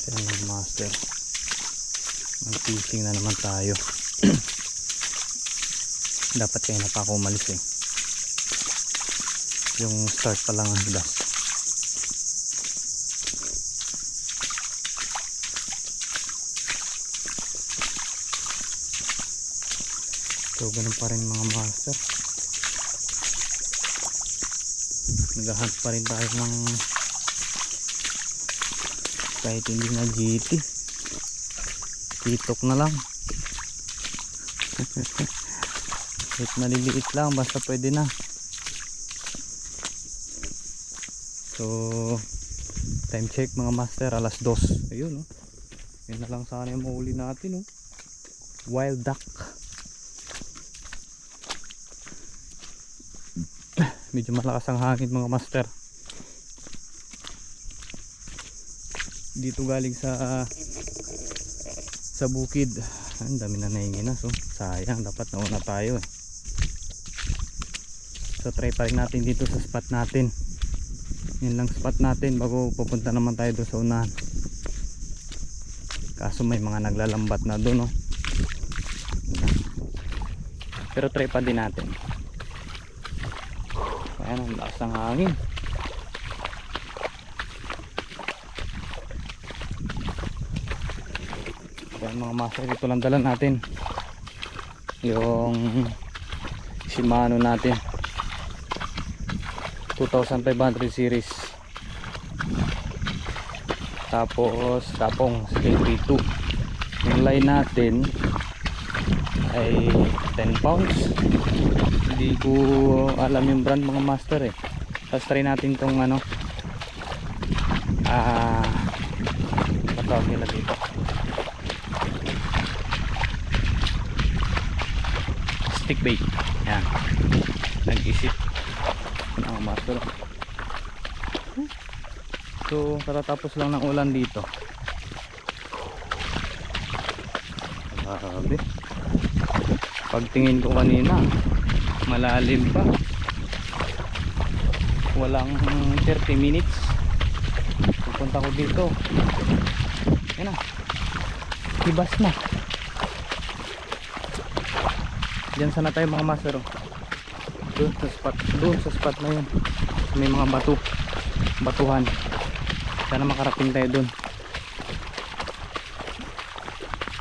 Channel Master, mag-fishing na naman tayo. Dapat kayo na pa ako umalis eh. Yung start pa lang ang das. So ganun pa rin mga master, naghahunt pa rin tayo ng kahit hindi na GT, titok na lang. Kahit maliliit lang, basta pwede na. So time check mga master, alas 2. Ayun oh, yun na lang sana yung mahuli natin oh. Wild duck. Medyo malakas ang hangin mga master. Dito galing sa bukid. Ang dami na naingin na. So sayang, dapat nauna tayo eh. So try pa rin natin dito sa spot natin. Yun lang spot natin bago pupunta naman tayo doon sa unahan. Kaso may mga naglalambat na doon oh. Pero try pa din natin. Ayan, ang lakas ng hangin. Ayan mga master, ito lang dala natin yung Shimano natin 2500 series, tapos tapong K32. Yung line natin ay 10 pounds. Hindi ko alam yung brand mga master eh. Tapos try natin tong ano, matawag nila dito, stick bait. Yan, nag-isip mga master. So katatapos lang ng ulan dito. Grabe, pagtingin ko kanina malalim pa, walang 30 minutes pupunta ko dito. Yan na, hibas na. Diyan sana tayo mga master oh. Doon sa spot na yun may mga batuhan. Sana makarating tayo doon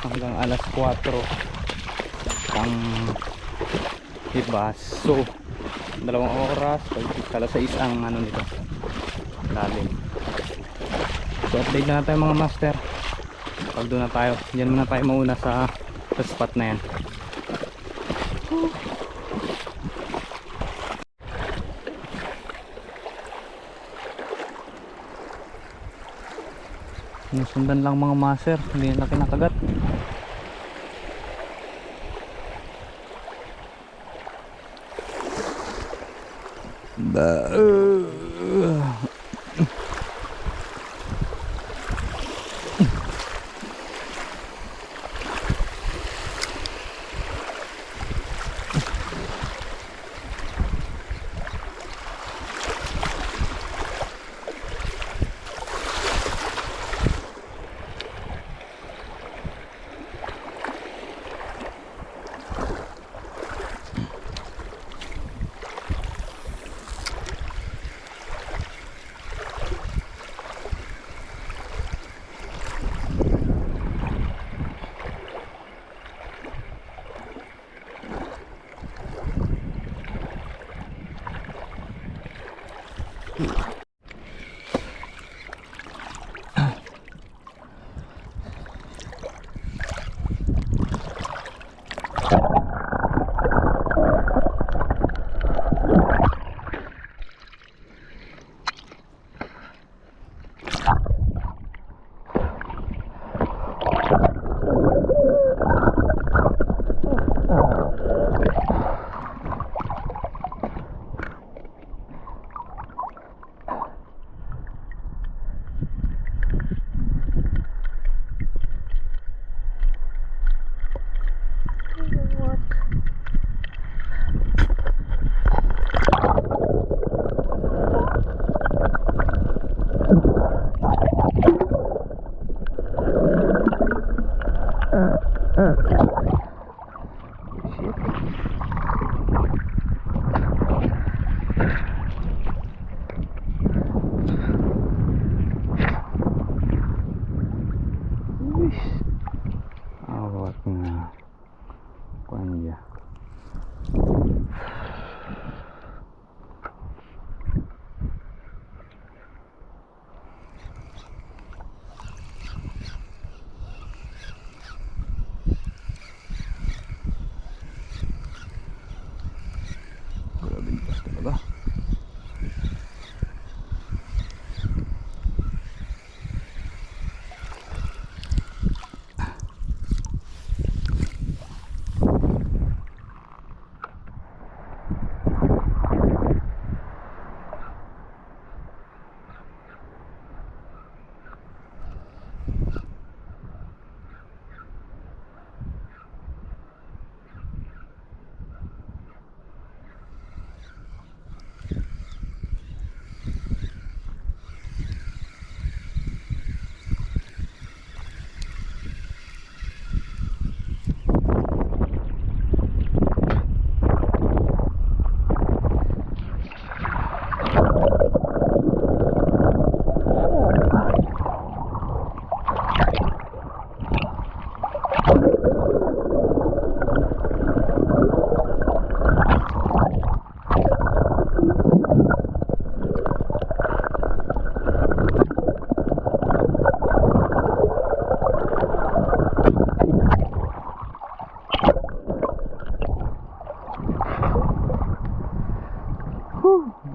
hanggang alas 4 ang hibas. So 2 oras, alas 6 ang ano nito, lalim. So update na tayo mga master pag doon na tayo. Diyan muna tayo mauna sa spot na yan. Sinusundan lang mga master, hindi na kinakagat.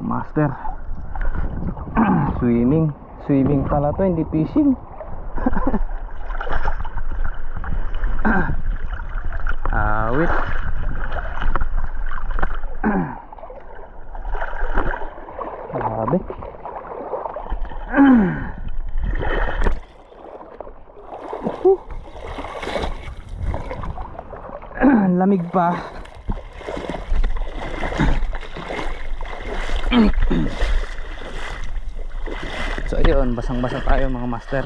Master. Swimming. Swimming pala to, hindi fishing. Awit. Grabe. Lamig pa. So ayun, basang-basa tayo mga master.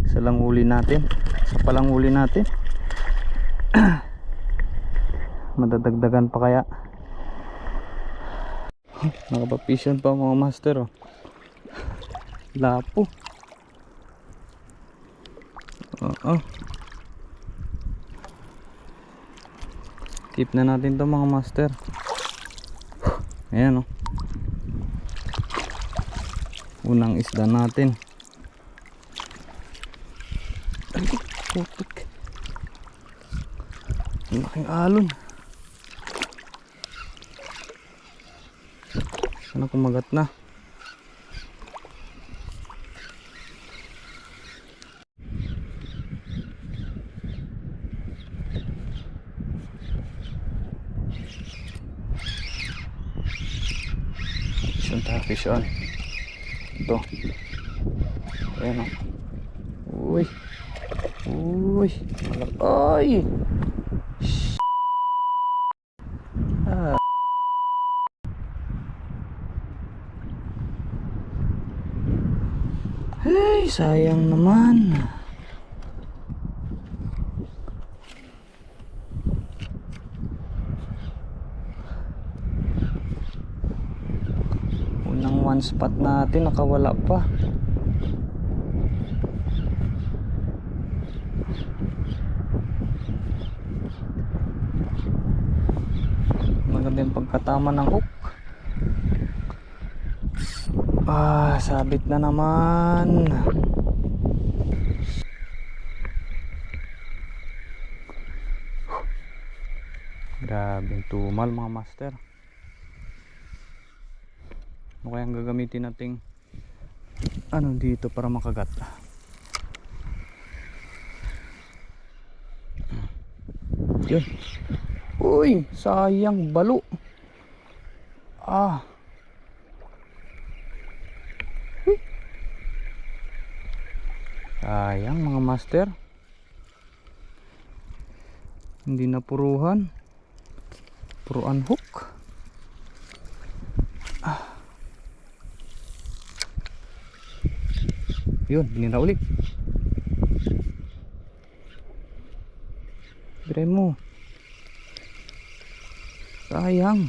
Isa lang huli natin. Isa pa lang huli natin. Madadagdagan pa kaya? Nakapapisyon pa mga master, oh. Lapo. Oo. Keep na natin to mga master. Ayan, oh. Unang isda natin. Putik. Ang laking alon. Sana kumagat na. Fish on. Ito. Ayan, o. Uy. Uy. Ay. Ah. Hey, sayang naman. Unang one spot natin, nakawala pa. Maganda yung pagkatama ng hook. Ah, sabit na naman. Grabing tumal mga master. Ano kayang gagamitin nating ano dito para makagat? Yun. Uy, sayang, balo. Ah. Sayang mga master. Hindi na puruhan. Puruan hook. Ah. Yun, binira ulit. Biray mo. Sayang.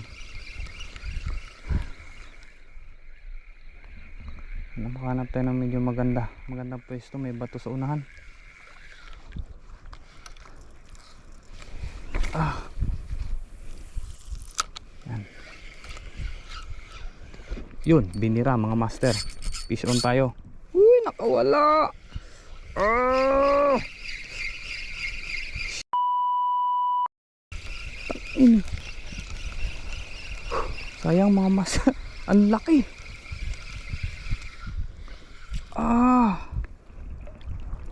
Makahanap tayo ng medyo maganda. Magandang pwesto, may bato sa unahan. Ah. Yan. Yun, binira mga master. Fish on tayo. Uy, nakawala. Ah. Sayang mga master. Ang laki. Ah.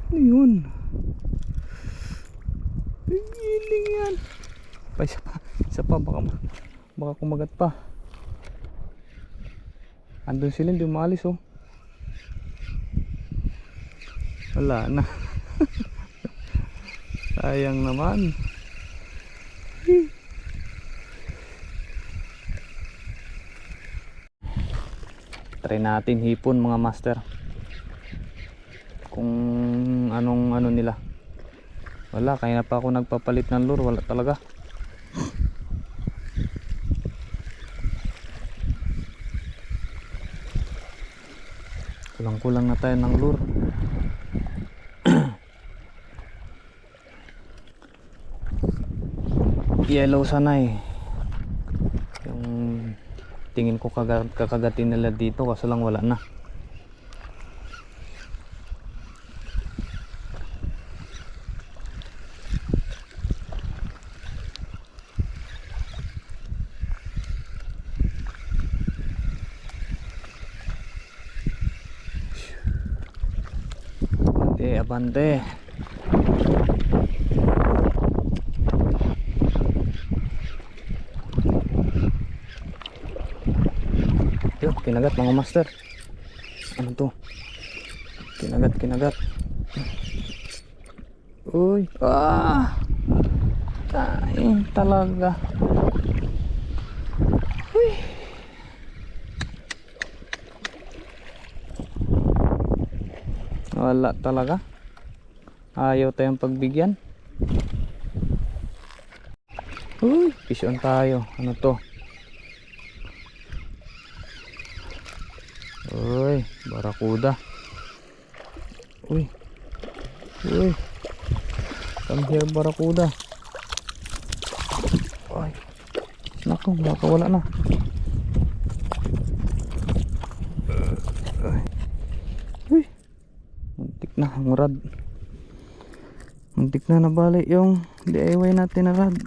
Ano yun? Giling yan. Pa, isa pa baka kumagat pa. Andun sila, hindi umalis, oh. Wala na. Sayang naman. Try natin hipon mga master. Kung anong ano nila. Wala, kaya na pa ako nagpapalit ng lure. Wala talaga. Kulang na tayo ng lure. yellow sana eh. Yung tingin ko kakagatin nila dito, kaso lang wala na. Abante. Yun, kinagat mga master. Ano to? Kinagat. Uy, kain talaga. Uy. Wala talaga. Ayaw tayong pagbigyan. Uy, fish on tayo. Ano to? Uy, barakuda. Uy. Come here, barakuda. Uy. Naku, wala na. Uy. Muntik na ang rad. Muntik na nabalik yung DIY natin na rad.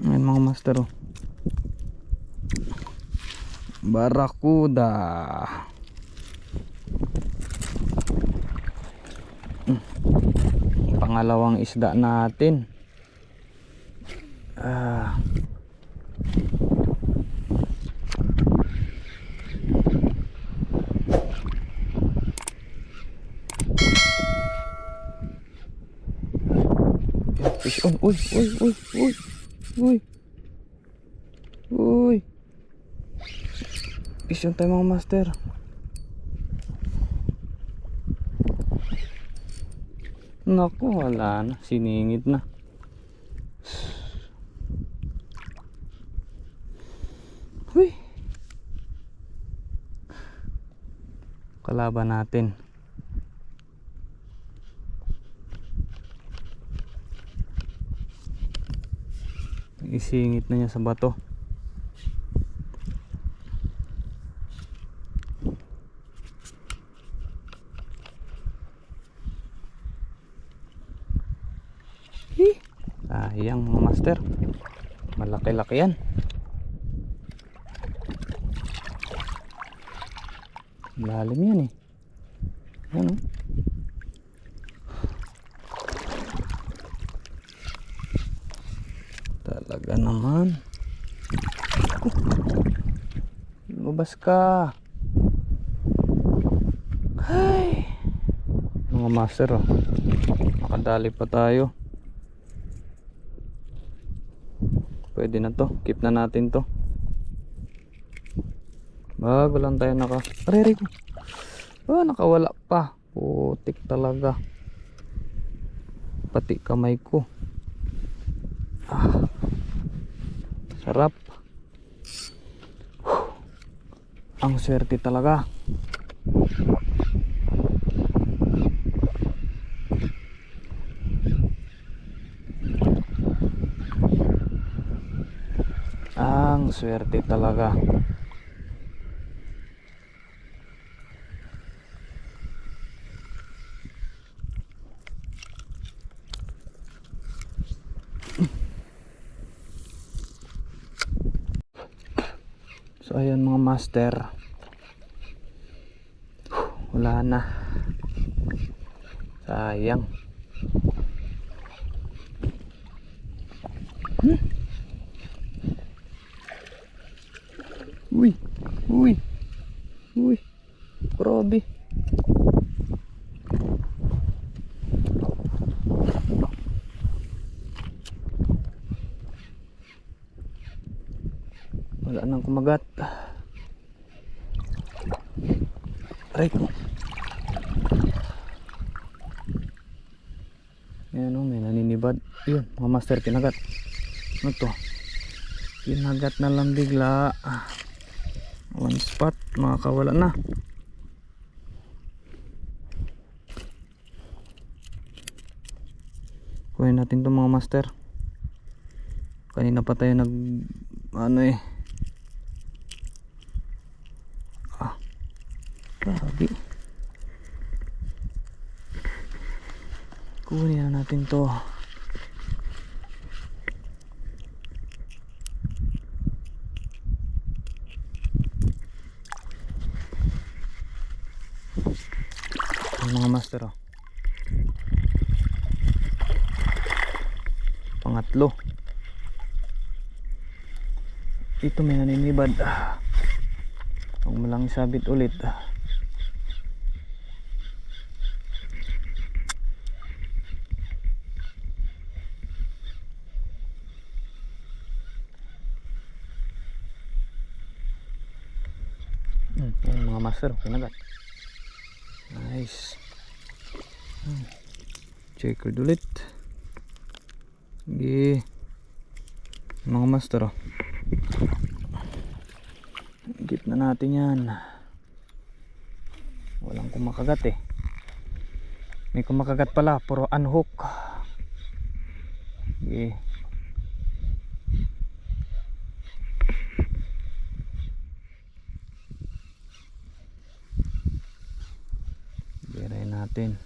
Ayan mga master, oh. Barakuda. Pangalawang isda natin. Fish on. Uy. Fish on tayo mga master. Naku, wala na. Siningit na. Uy. Kalaban natin. Isingit na niya sa bato. Sayang mga master. Malaki-laki yan. Lalim yan eh. Ano? Talaga naman. Lumabas ka. Ay. Mga master, oh. Nakadali pa tayo. Pwede na to. Keep na natin to. Bago lang tayo Arere ko. Nakawala pa. Putik talaga. Pati kamay ko. Sarap. Ang swerte talaga. Ang swerte talaga. So ayan mga master. Wala na. Sayang. Uy. Grabe. Wala nang kumagat. Aray ko. Ayan, may naninibad. Yun, mga master, kinagat. Ano to? Kinagat na lang bigla. One spot, makakawala na. Kunin natin to mga master. Kanina pa tayo nag ano eh. Grabe. Kunin na natin to. Mga master oh. Pangatlo. Ito may naninibad. Huwag mo lang isabit ulit. Yan mga master, kinagat. Nice. Checkered ulit. Sige. Mga master oh. Higit na natin yan. Walang kumakagat eh. May kumakagat pala, puro unhook. Sige. Birayin natin.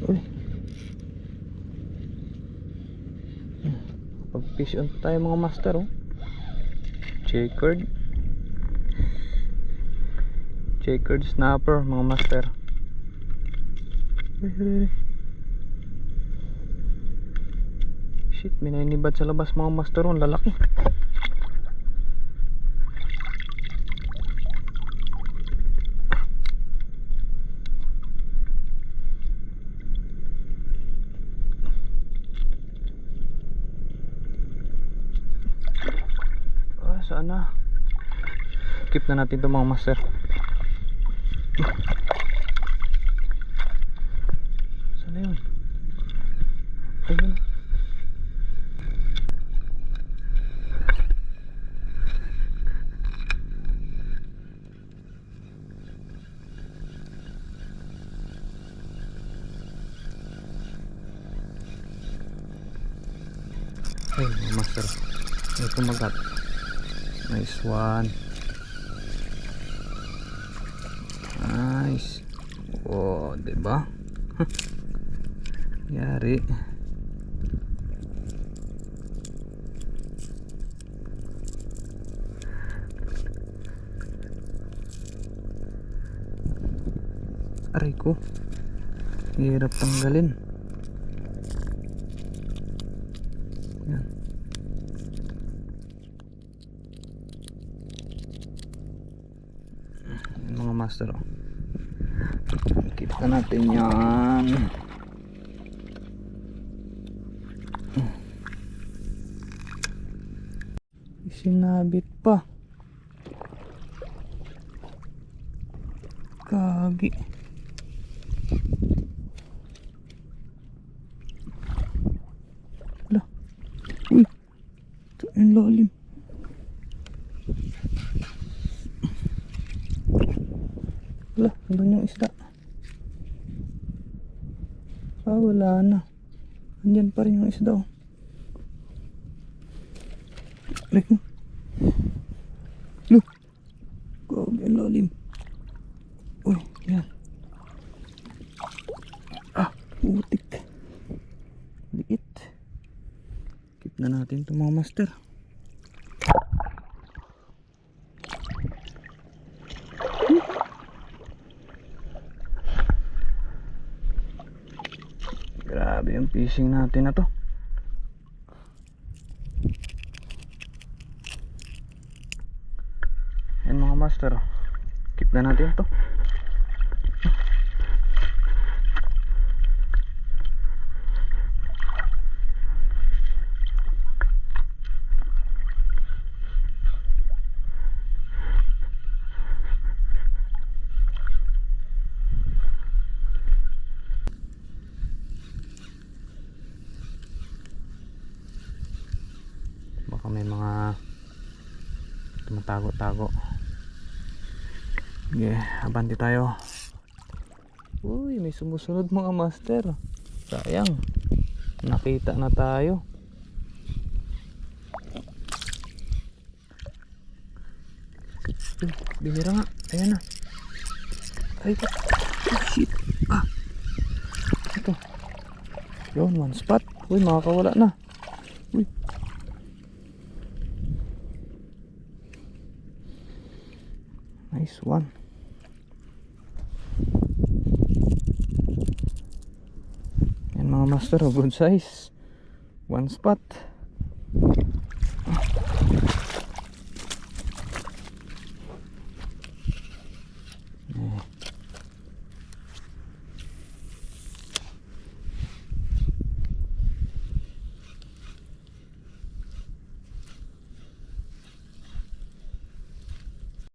Uy. Pag-fish on tayo mga master oh. Checkered. Checkered snapper mga master. Shit, may nainibad sa labas mga master oh. Lalaki. Saan na? Keep na natin ito mga master. Saan na yun? Ayun. Ayun mga master. May kumagat. Nice one. Nice. Oh, diba? Yari. Aray ko. Hirap tanggalin. Yan. Mga master oh. Kita natin yan. Sinabit pa. Kagi. Wala. Uy, ito ang lalim. Wala, doon yung isda. Wala na. Andyan pa rin yung isda oh. Like mo. Look. Grabe ang lalim. Uy, yan. Putik. Liit. Keep na natin ito mga master. Grabe yung fishing natin na to. Yan mga master. Keep na natin to. may mga tumatago-tago. Okay, abante tayo. Uy, may sumusunod mga master. Sayang, nakita na tayo. Bihira nga, ayan na. Ay, ito. Oh, shit. Ito. Yun, one spot. Uy, makakawala na. Uy. Nice one. Yan mga master, good size. One spot.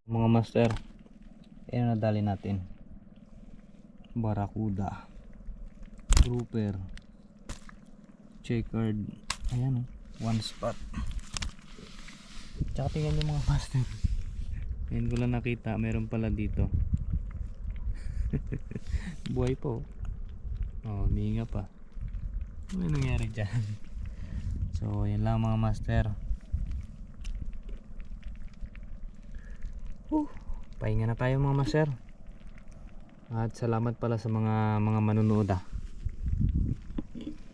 Mga master, ayan na dali natin. Barakuda, grouper, checkered. Ayan oh, one spot. Tsaka tingnan nyo mga master, ngayon ko lang nakita, meron pala dito. Buhay po. Oh, huminga pa. Ano nangyari dyan? So yan lang mga master. Pahinga na tayo mga master. At salamat pala sa mga manunood.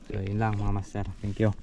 So yun lang mga master. Thank you.